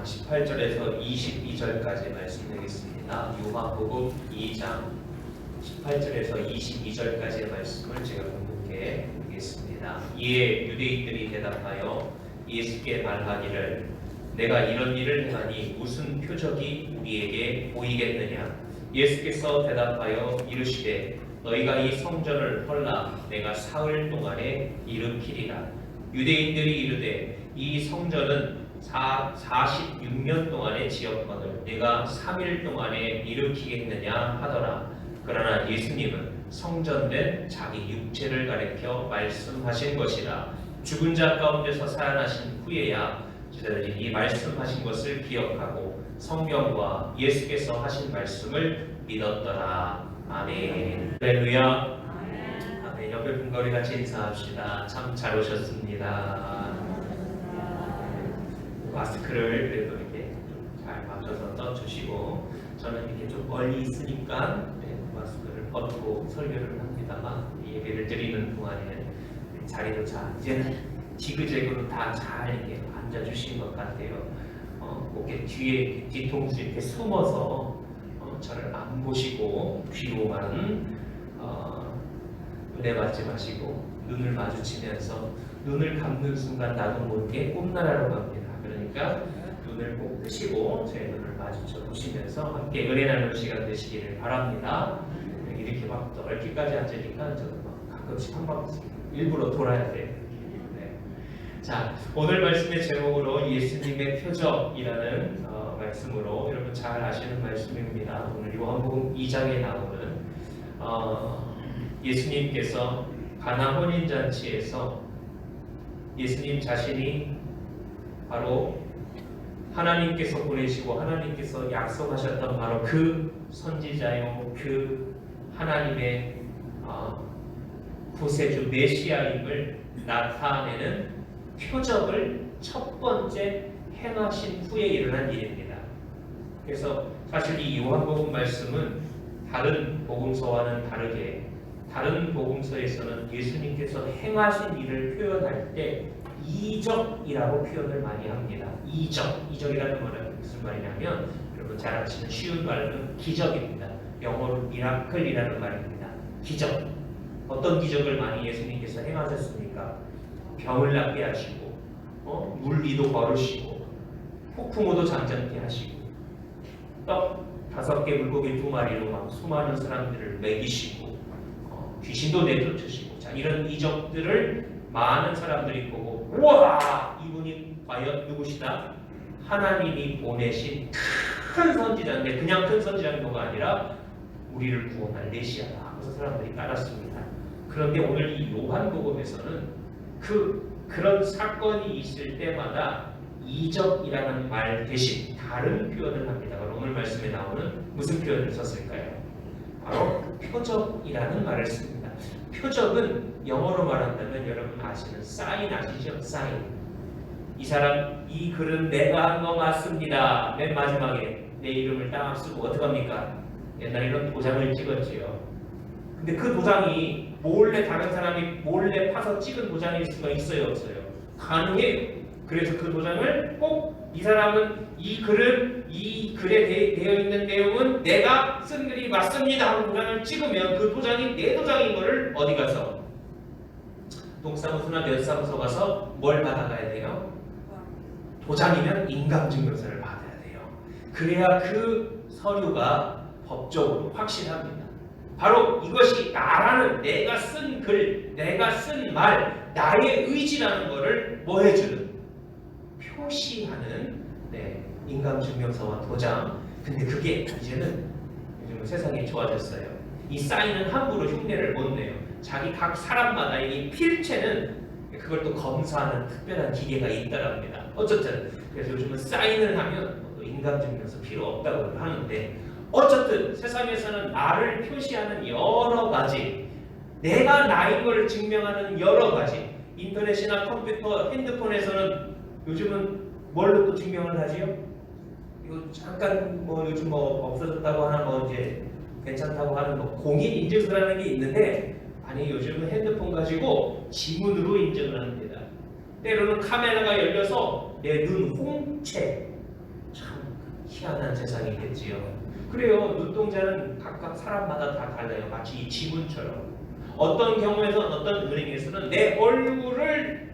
18절에서 22절까지 말씀드리겠습니다. 요한복음 2장 18절에서 22절까지의 말씀을 제가 공독해 드리겠습니다. 이에 유대인들이 대답하여 예수께 말하기를 내가 이런 일을 행하니 무슨 표적이 우리에게 보이겠느냐. 예수께서 대답하여 이르시되 너희가 이 성전을 헐라 내가 사흘 동안에 일으키리라. 유대인들이 이르되 이 성전은 46년 동안에 지었거늘 내가 3일 동안에 일으키겠느냐 하더라. 그러나 예수님은 성전된 자기 육체를 가리켜 말씀하신 것이라. 죽은 자 가운데서 살아나신 후에야 저들이 이 말씀하신 것을 기억하고 성경과 예수께서 하신 말씀을 믿었더라. 아멘. 할렐루야. 아멘. 옆에 분과 우리 같이 인사합시다. 참 잘 오셨습니다. 마스크를 그래도 이렇게 잘 맞춰서 떠주시고, 저는 이렇게 좀 멀리 있으니까 마스크를 벗고 설교를 합니다만 예배를 드리는 동안에 자리도 이제는 지그재그로 다 잘 이렇게 앉아주신 것 같아요. 꼭 이렇게 뒤에 뒤통수 이렇게 숨어서 저를 안 보시고 귀로만 은혜 받지 마시고 눈을 마주치면서 눈을 감는 순간 나도 모르게 꿈나라로 갑니다. 그러니까 눈을 꼭 뜨시고 제 눈을 마주쳐 보시면서 함께 은혜 나누는 시간 되시기를 바랍니다. 이렇게 막 넓게까지 앉으니까 저도 막 가끔씩 한 번씩 일부러 돌아야 돼요. 네. 자, 오늘 말씀의 제목으로 예수님의 표적이라는 말씀으로 여러분 잘 아시는 말씀입니다. 오늘 요한복음 2장에 나오는 예수님께서 가나 혼인잔치에서 예수님 자신이 바로 하나님께서 보내시고 하나님께서 약속하셨던 바로 그 선지자요, 그 하나님의 구세주 메시아임을 나타내는 표적을 첫 번째 행하신 후에 일어난 일입니다. 그래서 사실 이 요한복음 말씀은 다른 복음서와는 다르게 다른 복음서에서는 예수님께서 행하신 일을 표현할 때 이적이라고 표현을 많이 합니다. 이적이라는 말은 무슨 말이냐면 여러분 잘 아시는 쉬운 말은 기적입니다. 영어로 미라클이라는 말입니다. 기적. 어떤 기적을 많이 예수님께서 행하셨습니까? 병을 낫게 하시고 물 위도 걸으시고 폭풍우도 잠잠케 하시고 떡 5개 물고기 2마리로 막 수많은 사람들을 먹이시고 귀신도 내쫓으시고, 자, 이런 이적들을 많은 사람들이 보고 우와! 이분이 과연 누구시다? 하나님이 보내신 큰 선지자인데 그냥 큰 선지자가 아니라 우리를 구원할 메시아다. 그래서 사람들이 따랐습니다. 그런데 오늘 이 요한복음에서는 그런 사건이 있을 때마다 이적이라는 말 대신 다른 표현을 합니다. 오늘 말씀에 나오는 무슨 표현을 썼을까요? 바로 표적이라는 말을 씁니다. 표적은 영어로 말한다면 여러분 아시는 사인 아시죠? 사인. 이 사람 이 글은 내가 한 거 맞습니다. 맨 마지막에 내 이름을 딱 쓰고 어떡합니까? 옛날에 이런 도장을 찍었지요. 근데 그 도장이 몰래 다른 사람이 몰래 파서 찍은 도장일 수가 있어요, 없어요? 가능해요. 그래서 그 도장을 꼭 이 사람은 이 글에 되어 있는 내용은 내가 쓴 글이 맞습니다 하고 도장을 찍으면 그 도장이 내 도장인 거를 어디 가서 동사무소나 면사무소 가서 뭘 받아가야 돼요? 도장이면 인감증명서를 받아야 돼요. 그래야 그 서류가 법적으로 확실합니다. 바로 이것이 나라는 내가 쓴 글, 내가 쓴 말, 나의 의지라는 것을 뭐 해주는? 표시하는 인감증명서와 도장. 근데 그게 이제는 요즘 세상이 좋아졌어요. 이 사인은 함부로 흉내를 못 내요. 각 사람마다 이 필체는 그걸 또 검사하는 특별한 기계가 있다랍니다. 어쨌든 그래서 요즘은 사인을 하면 인감증명서 필요 없다고 하는데, 어쨌든 세상에서는 나를 표시하는 여러 가지, 내가 나인 걸 증명하는 여러 가지, 인터넷이나 컴퓨터, 핸드폰에서는 요즘은 뭘로 또 증명을 하지요? 이거 잠깐 요즘 없어졌다고 하나 이제 괜찮다고 하는 공인 인증서라는 게 있는데, 아니 요즘은 핸드폰 가지고 지문으로 인증을 합니다. 때로는 카메라가 열려서 내 눈 홍채 희한한 세상이겠지요. 그래요. 눈동자는 각각 사람마다 다 달라요. 마치 이 지문처럼. 어떤 경우에서는 어떤 은행에서는 내 얼굴을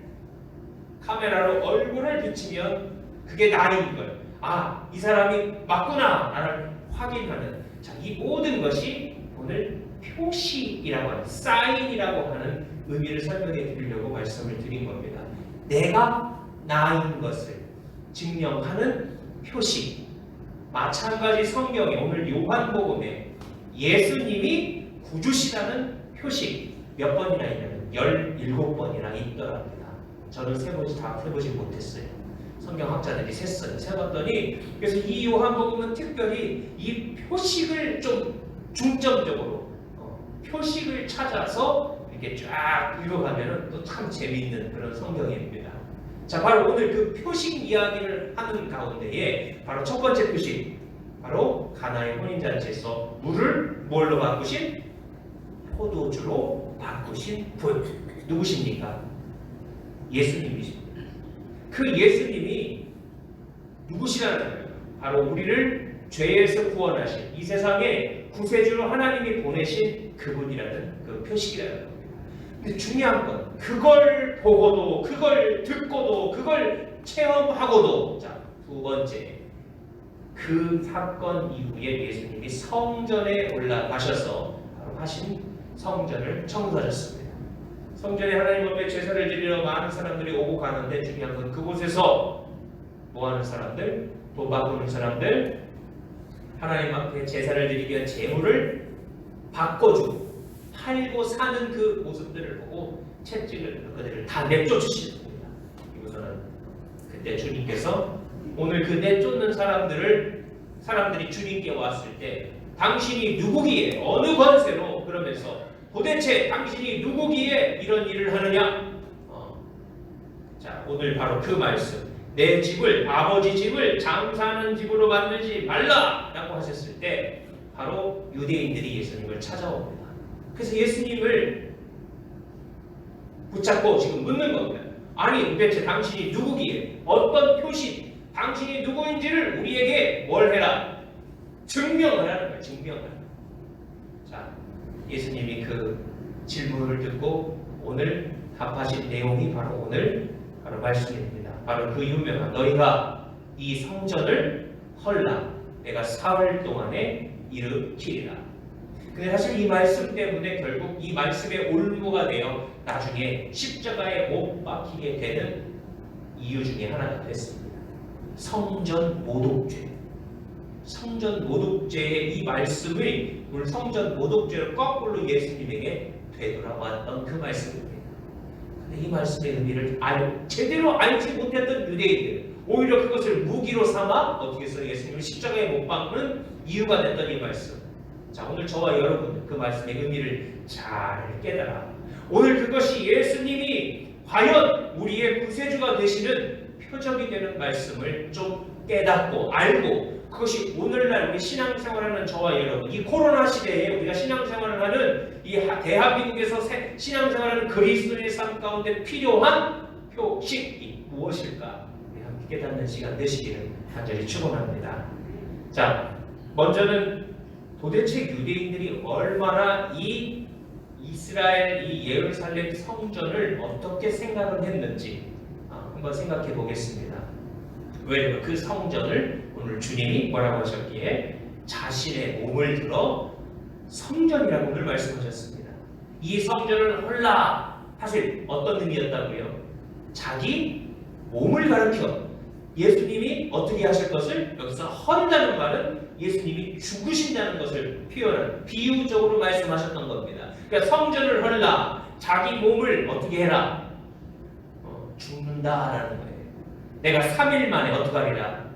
카메라로 얼굴을 비치면 그게 나인 걸. 아, 이 사람이 맞구나 나를 확인하는. 자, 이 모든 것이 오늘 표시이라고 하는 사인이라고 하는 의미를 설명해 드리려고 말씀을 드린 겁니다. 내가 나인 것을 증명하는 표시. 마찬가지 성경에 오늘 요한복음에 예수님이 구주시라는 표시 몇 번이나 있냐면 17번이나 있더랍니다. 저는 세보지 못했어요. 성경학자들이 셌어요. 세봤더니 그래서 이 요한복음은 특별히 이 표식을 좀 중점적으로 표식을 찾아서 이렇게 쫙 읽어가면은 또 참 재미있는 그런 성경입니다. 자, 바로 오늘 그 표식 이야기를 하는 가운데에 바로 첫 번째 표식, 바로 가나의 혼인잔치에서 물을 뭘로 바꾸신? 포도주로 바꾸신 분. 누구십니까? 예수님이십니다. 그 예수님이 누구시라는 거예요? 바로 우리를 죄에서 구원하신 이 세상에 구세주로 하나님이 보내신 그분이라는 그 표식이라는 겁니다. 근데 중요한 건 그걸 보고도 그걸 듣고도 그걸 체험하고도 자, 두 번째 그 사건 이후에 예수님이 성전에 올라가셔서 바로 하신 성전을 청소하셨습니다. 성전에 하나님 앞에 제사를 드리러 많은 사람들이 오고 가는데 중요한 건 그곳에서 뭐하는 사람들? 돈 바꾸는 사람들, 하나님 앞에 제사를 드리기 위한 제물을 바꿔주고 팔고 사는 그 모습들을 보고 채찍을 그들을 다 내쫓으시는 겁니다. 이것은 그때 주님께서 오늘 그 내쫓는 사람들이 주님께 왔을 때 당신이 누구기에 어느 권세로 그러면서 도대체 당신이 누구기에 이런 일을 하느냐? 자, 오늘 바로 그 말씀. 내 집을 아버지 집을 장사하는 집으로 만들지 말라라고 하셨을 때 바로 유대인들이 예수님을 찾아옵니다. 그래서 예수님을 붙잡고 지금 묻는 겁니다. 아니 도대체 당신이 누구기에 어떤 표시 당신이 누구인지를 우리에게 뭘 해라? 증명하라는 거예요. 증명하라. 자, 예수님이 그 질문을 듣고 오늘 답하신 내용이 바로 말씀입니다. 바로 그 유명한 너희가 이 성전을 헐라 내가 사흘 동안에 일으키리라. 근데 사실 이 말씀 때문에 결국 이 말씀의 올무가 되어 나중에 십자가에 못 박히게 되는 이유 중에 하나가 됐습니다. 성전 모독죄. 성전 모독죄의 이 말씀이 오늘 성전 모독죄를 거꾸로 예수님에게 되돌아왔던 그 말씀입니다. 근데 이 말씀의 의미를 제대로 알지 못했던 유대인들 오히려 그것을 무기로 삼아 어떻게 해서 예수님을 십자가에 못 박는 이유가 됐던 이 말씀. 자, 오늘 저와 여러분 그 말씀의 의미를 잘 깨달아 오늘 그것이 예수님이 과연 우리의 구세주가 되시는 표적이 되는 말씀을 좀 깨닫고 알고 그것이 오늘날 우리 신앙생활하는 저와 여러분 이 코로나 시대에 우리가 신앙생활을 하는 이 대한민국에서 신앙생활하는 그리스도인의 삶 가운데 필요한 표식이 무엇일까? 우리 함께 깨닫는 시간 되시기를 간절히 축원합니다. 자, 먼저는 도대체 유대인들이 얼마나 이 이스라엘 이 예루살렘 성전을 어떻게 생각을 했는지 한번 생각해 보겠습니다. 왜냐하면 그 성전을 오늘 주님이 뭐라고 하셨기에 자신의 몸을 들어 성전이라고 오늘 말씀하셨습니다. 이 성전을 헐라 사실 어떤 의미였다고요? 자기 몸을 가르쳐 예수님이 어떻게 하실 것을 여기서 헌다는 말은 예수님이 죽으신다는 것을 표현한 비유적으로 말씀하셨던 겁니다. 그러니까 성전을 헐라 자기 몸을 어떻게 해라? 죽는다라는 거예요. 내가 3일 만에 어떻게 하리라?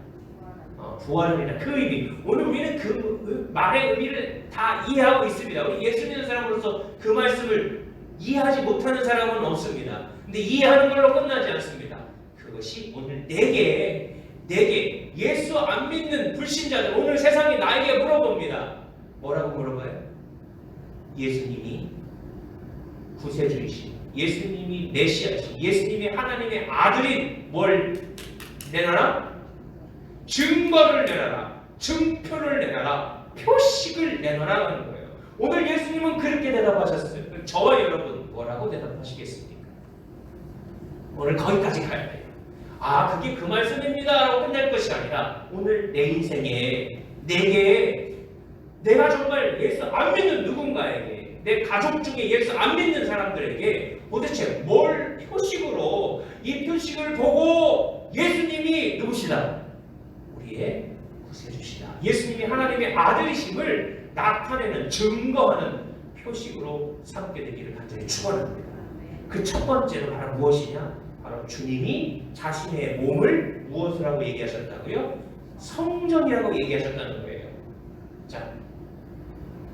부활이라 그 의미. 오늘 우리는 그 말의 의미를 다 이해하고 있습니다. 우리 예수 믿는 사람으로서 그 말씀을 이해하지 못하는 사람은 없습니다. 근데 이해하는 걸로 끝나지 않습니다. 그것이 오늘 내게 예수 안 믿는 불신자들 오늘 세상이 나에게 물어봅니다. 뭐라고 물어봐요? 예수님이 구세주이신 예수님이 메시아이신 예수님이 하나님의 아들인 뭘 내놔라? 증거를 내놔라. 증표를 내놔라, 표식을 내놔라 하는 거예요. 오늘 예수님은 그렇게 대답하셨어요. 저와 여러분 뭐라고 대답하시겠습니까? 오늘 거기까지 가야 돼요. 아, 그게 그 말씀입니다 라고 끝날 것이 아니라 오늘 내 인생에 내게 내가 정말 예수 안 믿는 누군가에게, 내 가족 중에 예수 안 믿는 사람들에게 도대체 뭘 표식으로, 이 표식을 보고 예수님이 누구시다? 우리의 구세주시다, 예수님이 하나님의 아들이심을 나타내는, 증거하는 표식으로 삼게 되기를 간절히 축원합니다. 그 첫 번째는 바로 무엇이냐? 바로 주님이 자신의 몸을 무엇이라고 얘기하셨다고요? 성전이라고 얘기하셨다는 거예요. 자,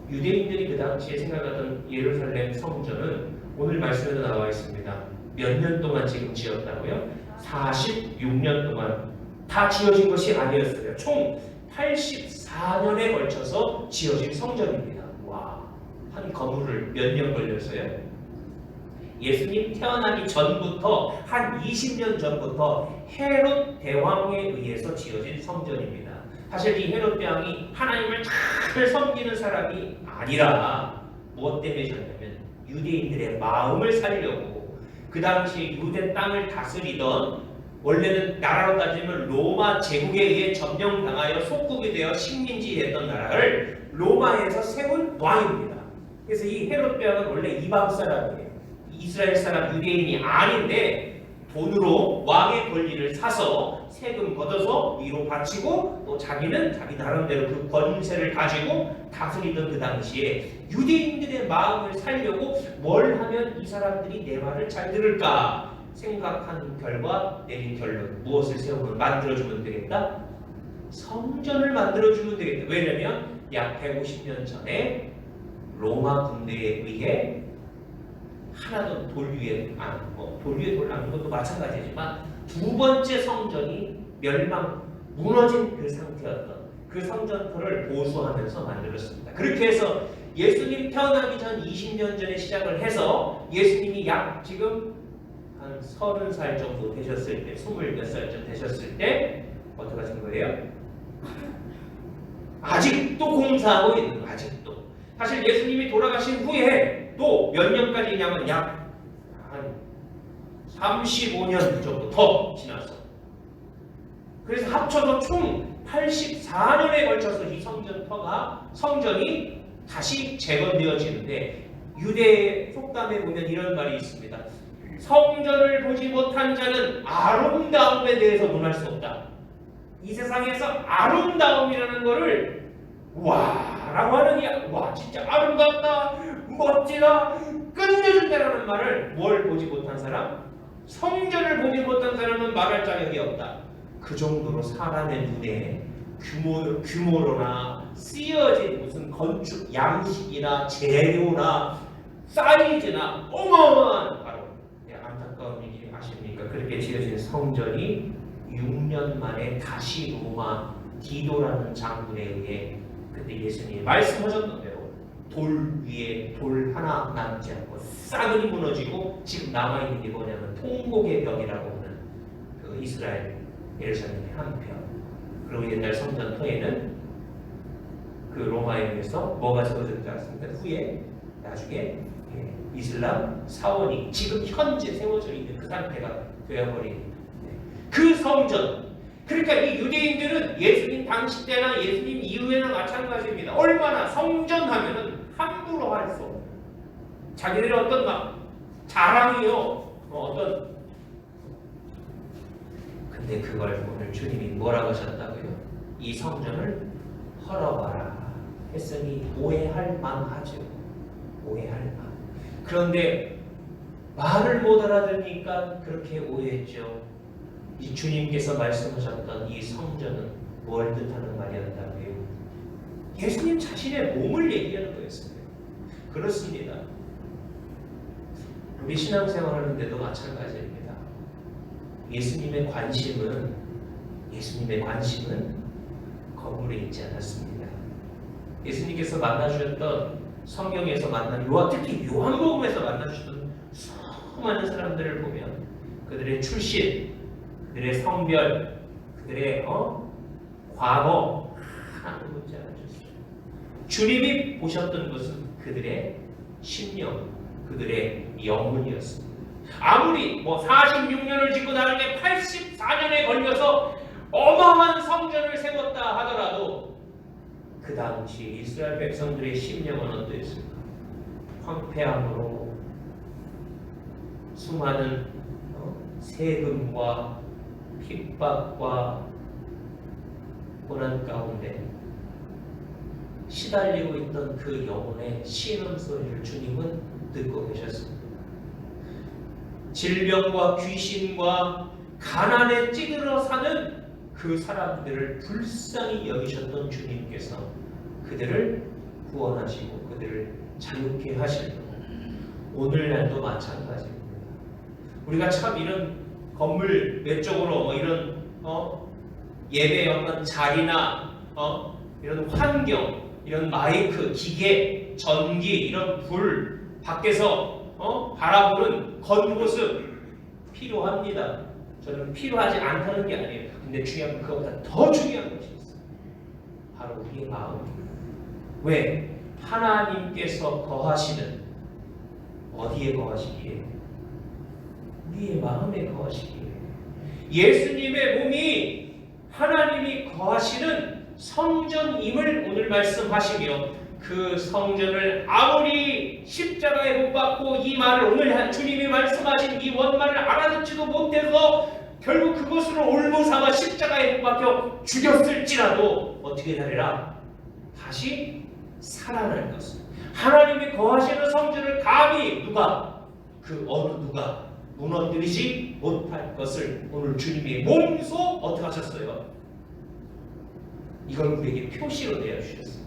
유대인들이 그 당시에 생각하던 예루살렘 성전은 오늘 말씀에도 나와 있습니다. 몇 년 동안 지금 지었다고요? 46년 동안 다 지어진 것이 아니었어요. 총 84년에 걸쳐서 지어진 성전입니다. 와, 한 건물을 몇 년 걸렸어요? 예수님 태어나기 전부터 한 20년 전부터 헤롯 대왕에 의해서 지어진 성전입니다. 사실 이 헤롯 대왕이 하나님을 잘 섬기는 사람이 아니라 무엇 때문에 지었냐면 유대인들의 마음을 살려고, 그 당시에 유대 땅을 다스리던, 원래는 나라로 따지면 로마 제국에 의해 점령당하여 속국이 되어 식민지했던 나라를 로마에서 세운 왕입니다. 그래서 이 헤롯 대왕은 원래 이방 사람이에요. 이스라엘 사람 유대인이 아닌데 돈으로 왕의 권리를 사서 세금 걷어서 위로 바치고 또 자기는 자기 나름대로 그 권세를 가지고 다스리던 그 당시에 유대인들의 마음을 살려고 뭘 하면 이 사람들이 내 말을 잘 들을까 생각한 결과 내린 결론, 무엇을 세우면 만들어주면 되겠다? 성전을 만들어주면 되겠다. 왜냐면 약 150년 전에 로마 군대에 의해 하나도 돌 위에, 돌 위에 돌 놔둔 것도 마찬가지지만 두 번째 성전이 무너진 그 상태였던 그 성전터를 보수하면서 만들었습니다. 그렇게 해서 예수님 태어나기 전 20년 전에 시작을 해서 예수님이 약 지금 한 30살 정도 되셨을 때, 20몇 살쯤 되셨을 때 어떻게 하신 거예요? 아직도 공사하고 있는 거예요. 아직도. 사실 예수님이 돌아가신 후에 또 몇 년까지냐면 약 한 35년 정도 더 지났어. 그래서 합쳐서 총 84년에 걸쳐서 이 성전이 다시 재건되어지는데, 유대 속담에 보면 이런 말이 있습니다. 성전을 보지 못한 자는 아름다움에 대해서 논할 수 없다. 이 세상에서 아름다움이라는 거를 와라고 하느냐, 와 진짜 아름답다, 멋지다, 끝내준다라는 말을 뭘 보지 못한 사람? 성전을 보지 못한 사람은 말할 자격이 없다. 그 정도로 사람의 눈에 규모로나 쓰여진 무슨 건축 양식이나 재료나 사이즈나 어마어마한, 바로 안타까운 일이 아십니까? 그렇게 지어진 성전이 6년 만에 다시 로마 디도라는 장군에 의해, 그때 예수님이 말씀하셨던 대로 돌 위에 돌 하나 남지 않고 싸그리 무너지고 지금 남아있는 게 뭐냐면 통곡의 벽이라고 하는 그 이스라엘 예루살렘의 한 편. 그리고 옛날 성전터에는 그 로마에 의해서 뭐가 세워졌지 않습니까? 후에 나중에 이슬람 사원이 지금 현재 세워져 있는 그 상태가 되어버린 그 성전. 그러니까 이 유대인들은 예수님 당시 때나 예수님 이후에나 마찬가지입니다. 얼마나 성전하면은 함부로 할 수 없는, 자기들의 어떤 막 자랑이요, 어떤. 근데 그걸 오늘 주님이 뭐라고 하셨다고요? 이 성전을 헐어봐라 했으니 오해할 만하죠. 오해할 만. 그런데 말을 못 알아들으니까 그렇게 오해했죠. 이 주님께서 말씀하셨던 이 성전은 뭘 뜻하는 말이었다고요? 예수님 자신의 몸을 얘기하는 거였어요. 그렇습니다. 우리 신앙생활하는데도 마찬가지입니다. 예수님의 관심은 건물에 있지 않았습니다. 예수님께서 만나주셨던, 성경에서 특히 요한복음에서 만나주셨던 수많은 사람들을 보면 그들의 출신, 그들의 성별, 그들의 과거 큰 문제가 졌어요. 주님이 보셨던 것은 그들의 심령, 그들의 영혼이었습니다. 아무리 46년을 짓고 나는데 84년에 걸려서 어마어마한 성전을 세웠다 하더라도 그 당시 이스라엘 백성들의 심령은 어떠했을까? 황폐함으로 수많은 세금과 핍박과 고난 가운데 시달리고 있던 그 영혼의 신음소리를 주님은 듣고 계셨습니다. 질병과 귀신과 가난에 찌들어 사는 그 사람들을 불쌍히 여기셨던 주님께서 그들을 구원하시고 그들을 자유케 하실 것. 오늘날도 마찬가지입니다. 우리가 참 이런 건물 외적으로 이런 예배 어떤 자리나 이런 환경, 이런 마이크, 기계, 전기, 이런 불 밖에서 바라보는 겉모습 필요합니다. 저는 필요하지 않다는 게 아니에요. 근데 중요한 건 그것보다 더 중요한 것이 있어요. 바로 우리의 마음입니다. 왜? 하나님께서 거하시는 어디에 거하시기에? 우리의 마음에 거하시기에. 예수님의 몸이 하나님이 거하시는 성전임을 오늘 말씀하시며 그 성전을 아무리 십자가에 못 박고 이 말을 오늘 주님이 말씀하신 이 원말을 알아듣지도 못해서 결국 그것으로 올무삼아 십자가에 못 박혀 죽였을지라도 어떻게 되리라? 다시 살아날 것을. 하나님이 거하시는 성전을 감히 누가? 그 어느 누가 무너뜨리지 못할 것을 오늘 주님이 몸소 어떻게 하셨어요? 이걸 우리에게 표시로 내어주셨어요.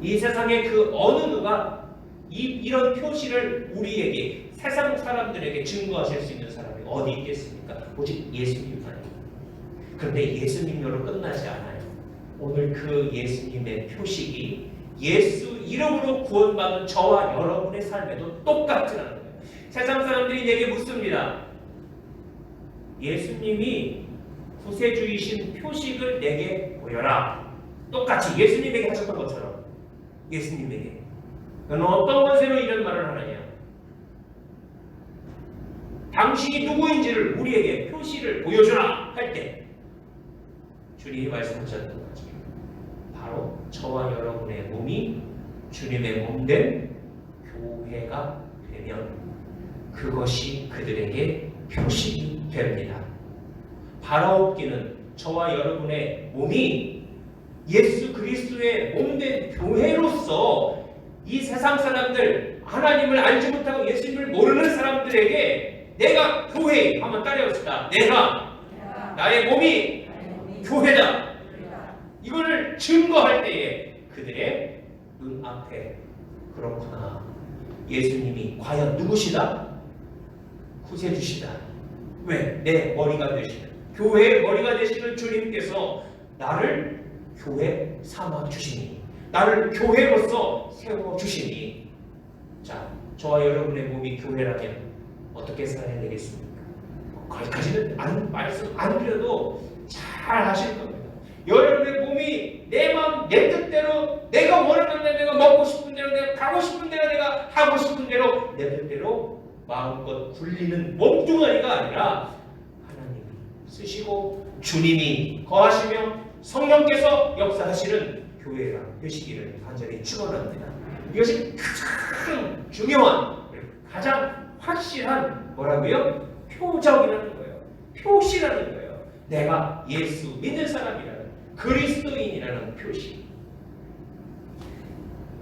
이 세상에 그 어느 누가 이런 표시를 우리에게, 세상 사람들에게 증거하실 수 있는 사람이 어디 있겠습니까? 오직 예수님만입니다. 그런데 예수님으로 끝나지 않아요. 오늘 그 예수님의 표식이 예수 이름으로 구원받은 저와 여러분의 삶에도 똑같으라는 거예요. 세상 사람들이 내게 묻습니다. 예수님이 구세주이신 표식을 내게 보여라. 똑같이 예수님에게 하셨던 것처럼 예수님에게. 너는 어떤 권세로 이런 말을 하느냐? 당신이 누구인지를 우리에게 표시를 보여주라 할 때 주님이 말씀하셨던 거죠. 바로 저와 여러분의 몸이 주님의 몸된 교회가 되면 그것이 그들에게 표식이 됩니다. 바라옵기는 저와 여러분의 몸이 예수 그리스도의 몸된 교회로서 이 세상 사람들, 하나님을 알지 못하고 예수님을 모르는 사람들에게 내가 교회, 한번 따라해봅시다. 내가 나의 몸이 교회다. 이걸 증거할 때에 그들의 눈앞에 그렇구나. 예수님이 과연 누구시다? 구세주시다. 왜? 내 머리가 되시는, 교회의 머리가 되시는 주님께서 나를 교회 삼아 주시니, 나를 교회로서 세워 주시니. 자, 저와 여러분의 몸이 교회라면 어떻게 살아야 되겠습니까? 거기까지는 말씀 안 드려도 잘 하실 겁니다. 여러분의 몸이 내 마음, 내 뜻대로, 내가 원하는 대로, 내가 먹고 싶은 대로, 내가 가고 싶은 대로, 내가 하고 싶은 대로, 내 뜻대로 마음껏 굴리는 몸뚱아리가 아니라 하나님이 쓰시고 주님이 거하시며 성령께서 역사하시는 교회가 되시기를 간절히 축원합니다. 이것이 가장 중요한, 가장 확실한 뭐라고요? 표적이라는 거예요. 표시라는 거예요. 내가 예수 믿는 사람이라는, 그리스도인이라는 표시.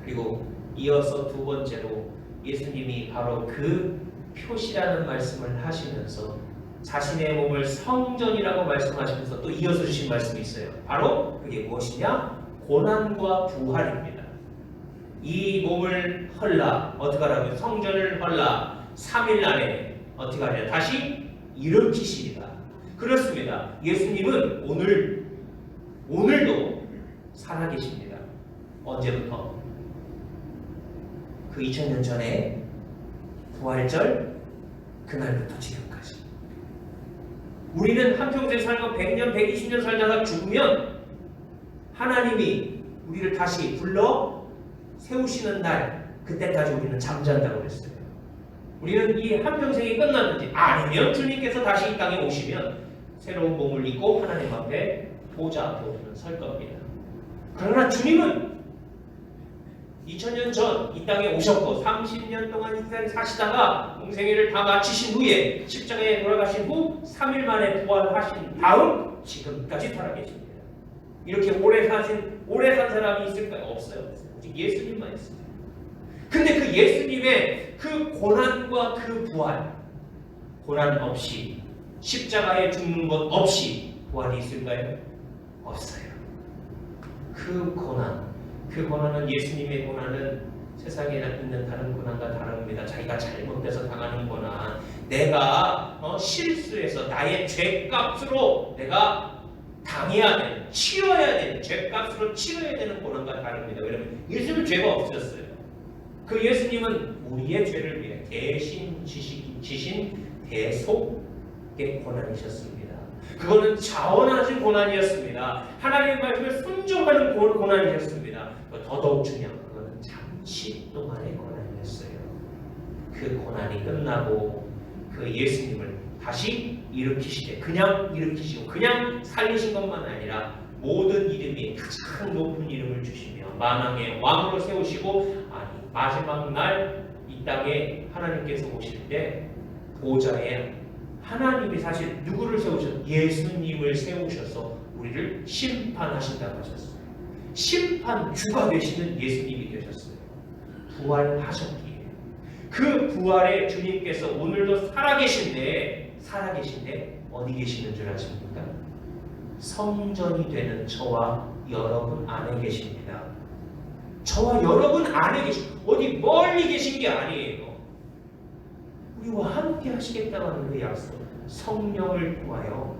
그리고 이어서 두 번째로 예수님이 바로 그 표시라는 말씀을 하시면서 자신의 몸을 성전이라고 말씀하시면서 또 이어서 주신 말씀이 있어요. 바로 그게 무엇이냐? 고난과 부활입니다. 이 몸을 헐라, 어떻게 하라고요? 성전을 헐라 3일 안에 어떻게 하냐? 다시 일으키시리라. 그렇습니다. 예수님은 오늘도 살아계십니다. 언제부터? 그 2000년 전에 부활절 그날부터 지금까지. 우리는 한평생 살고 100년, 120년 살다가 죽으면 하나님이 우리를 다시 불러 세우시는 날, 그때까지 우리는 잠잔다고 그랬어요. 우리는 이 한평생이 끝났는지, 아니면 주님께서 다시 이 땅에 오시면 새로운 몸을 입고 하나님 앞에 보좌 앞에 우리는 설 겁니다. 그러나 주님은 2000년 전 이 땅에 오셨고 30년 동안 이 땅에 사시다가 공생애를 다 마치신 후에 십자가에 돌아가신 후 3일 만에 부활하신 다음 지금까지 살아계십니다. 이렇게 오래 산 사람이 있을까요? 없어요. 오직 예수님만 있습니다. 근데 그 예수님의 그 고난과 그 부활, 고난 없이 십자가에 죽는 것 없이 부활이 있을까요? 없어요. 그 고난은 예수님의 고난은 세상에 있는 다른 고난과 다릅니다. 자기가 잘못돼서 당하는 고난, 내가 실수해서 나의 죄값으로 내가 당해야 되는, 치러야 되는, 죄값으로 치러야 되는 고난과 다릅니다. 왜냐하면 예수님은 죄가 없으셨어요. 그 예수님은 우리의 죄를 위해 대신 지신 대속의 고난이셨습니다. 그거는 자원하신 고난이었습니다. 하나님의 말씀을 순종하는 고난이었습니다. 더더욱 중요한 그거는 잠시 동안의 고난이었어요. 그 고난이 끝나고 그 예수님을 다시 일으키시되, 그냥 일으키시고 그냥 살리신 것만 아니라 모든 이름이 가장 높은 이름을 주시며 만왕의 왕으로 세우시고, 마지막 날 이 땅에 하나님께서 오실 때 보좌에 하나님이 사실 누구를 세우셔서 예수님을 세우셔서 우리를 심판하신다고 하셨어요. 심판주가 되시는 예수님이 되셨어요. 부활하셨기에 그 부활에 주님께서 오늘도 살아계신데 어디 계시는 줄 아십니까? 성전이 되는 저와 여러분 안에 계십니다. 저와 여러분 안에 어디 멀리 계신 게 아니에요. 우리와 함께 하시겠다고 하는 그 약속, 성령을 통하여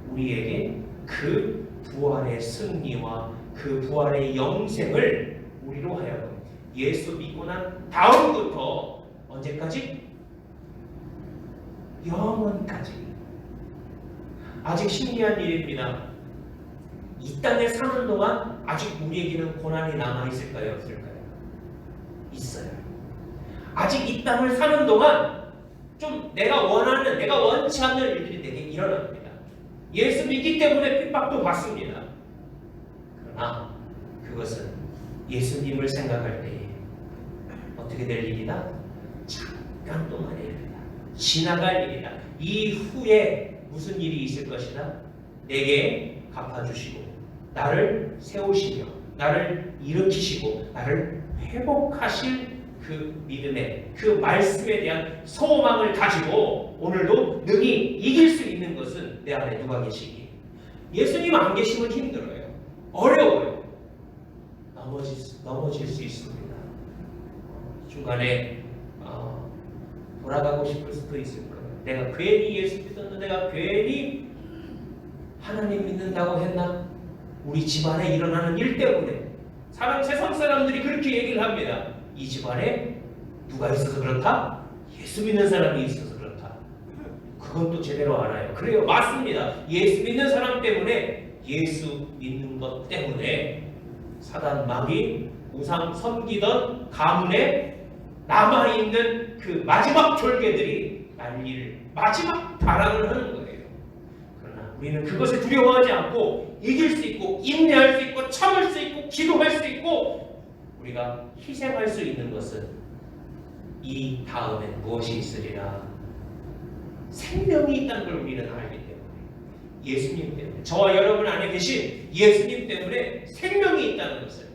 우리에게 그 부활의 승리와 그 부활의 영생을 우리로 하여금 예수 믿고 난 다음부터 언제까지? 영원까지. 아직 신기한 일입니다. 이 땅에 사는 동안 아직 우리에게는 고난이 남아있을까요? 없을까요? 있어요. 아직 이 땅을 사는 동안 좀 내가 원치 않는 일들이 내게 일어납니다. 예수 믿기 때문에 핍박도 받습니다. 그러나 그것은 예수님을 생각할 때에 어떻게 될 일이다? 잠깐 동안의 일이다. 지나갈 일이다. 이후에 무슨 일이 있을 것이다? 내게 갚아주시고 나를 세우시며 나를 일으키시고 나를 회복하실 그 믿음의 그 말씀에 대한 소망을 가지고 오늘도 능히 이길 수 있는 것은 내 안에 누가 계시기에? 예수님 안 계시면 힘들어요. 어려워요. 넘어질 수 있습니다. 중간에 돌아가고 싶을 수도 있을 거예요. 내가 괜히 예수 믿었는데 내가 괜히 하나님 믿는다고 했나? 우리 집안에 일어나는 일 때문에 세상 사람들이 그렇게 얘기를 합니다. 이 집안에 누가 있어서 그렇다? 예수 믿는 사람이 있어서 그렇다. 그건 또 제대로 알아요. 그래요. 맞습니다. 예수 믿는 사람 때문에, 예수 믿는 것 때문에 사단 마귀 우상 섬기던 가문에 남아있는 그 마지막 졸개들이 난리를, 마지막 발악을 하는 거예요. 그러나 우리는 그것을 두려워하지 않고 이길 수 있고 인내할 수 있고 참을 수 있고 기도할 수 있고 우리가 희생할 수 있는 것은 이 다음엔 무엇이 있으리라? 생명이 있다는 걸 우리는 알기 때문에, 예수님 때문에, 저와 여러분 안에 계신 예수님 때문에 생명이 있다는 것을,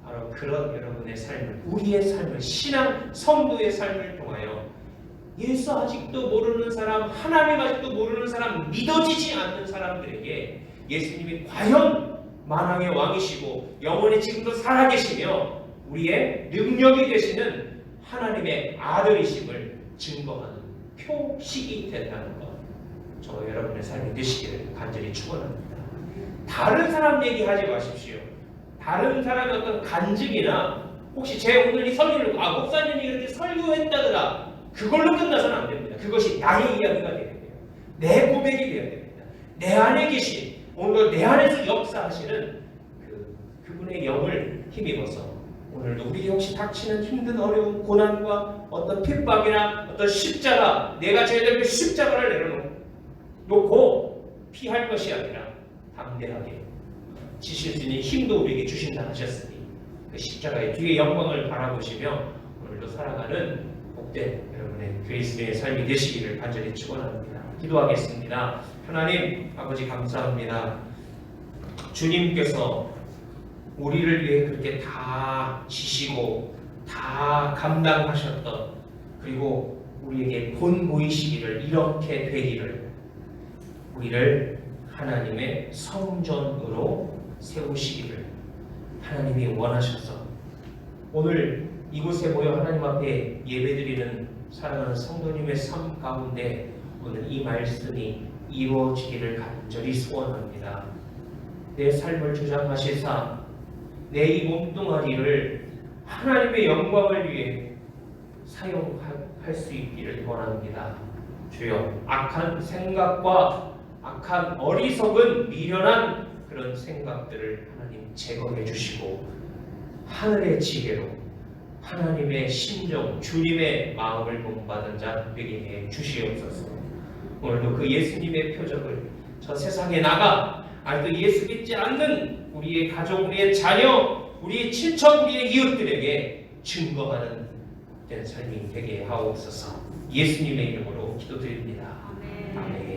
바로 그런 여러분의 삶을, 우리의 삶을, 신앙 성도의 삶을 통하여 예수 아직도 모르는 사람, 하나님 아직도 모르는 사람, 믿어지지 않는 사람들에게 예수님이 과연 만왕의 왕이시고 영원히 지금도 살아계시며 우리의 능력이 되시는 하나님의 아들이심을 증거하는 표식이 된다는 것, 저와 여러분의 삶이 되시기를 간절히 축원합니다. 다른 사람 얘기하지 마십시오. 다른 사람의 어떤 간증이나 혹시 제 오늘 이 설교를 목사님이 이렇게 설교했다더라, 그걸로 끝나서는 안 됩니다. 그것이 나의 이야기가 되어야 돼요. 내 고백이 되어야 됩니다. 내 안에 계신, 오늘 내 안에서 역사하시는 그 그분의 영을 힘입어서 오늘도 우리 혹시 닥치는 힘든 어려운 고난과 어떤 핍박이나 어떤 십자가, 내가 져야 될 그 십자가를 내려놓고 피할 것이 아니라 담대하게 지실 수 있는 힘도 우리에게 주신다 하셨으니 그 십자가의 뒤에 영광을 바라보시며 오늘도 살아가는 복된 여러분의 그리스도의 삶이 되시기를 간절히 축원합니다. 기도하겠습니다. 하나님 아버지 감사합니다. 주님께서 우리를 위해 그렇게 다 지시고 다 감당하셨던, 그리고 우리에게 본 보이시기를, 이렇게 되기를 우리를 하나님의 성전으로 세우시기를 하나님이 원하셔서 오늘 이곳에 모여 하나님 앞에 예배드리는 사랑하는 성도님의 삶 가운데 오늘 이 말씀이 이루어지기를 간절히 소원합니다. 내 삶을 주장하시사 내 이 몸뚱아리를 하나님의 영광을 위해 사용할 수 있기를 원합니다. 주여, 악한 생각과 악한 어리석은 미련한 그런 생각들을 하나님 제거해 주시고 하늘의 지혜로 하나님의 심정, 주님의 마음을 본받은 자 되게 해 주시옵소서. 오늘도 그 예수님의 표적을 저 세상에 나가 아직도 예수 믿지 않는 우리의 가족, 우리의 자녀, 우리의 친척, 우리의 이웃들에게 증거하는 된 삶이 되게 하옵소서. 예수님의 이름으로 기도드립니다. 아멘.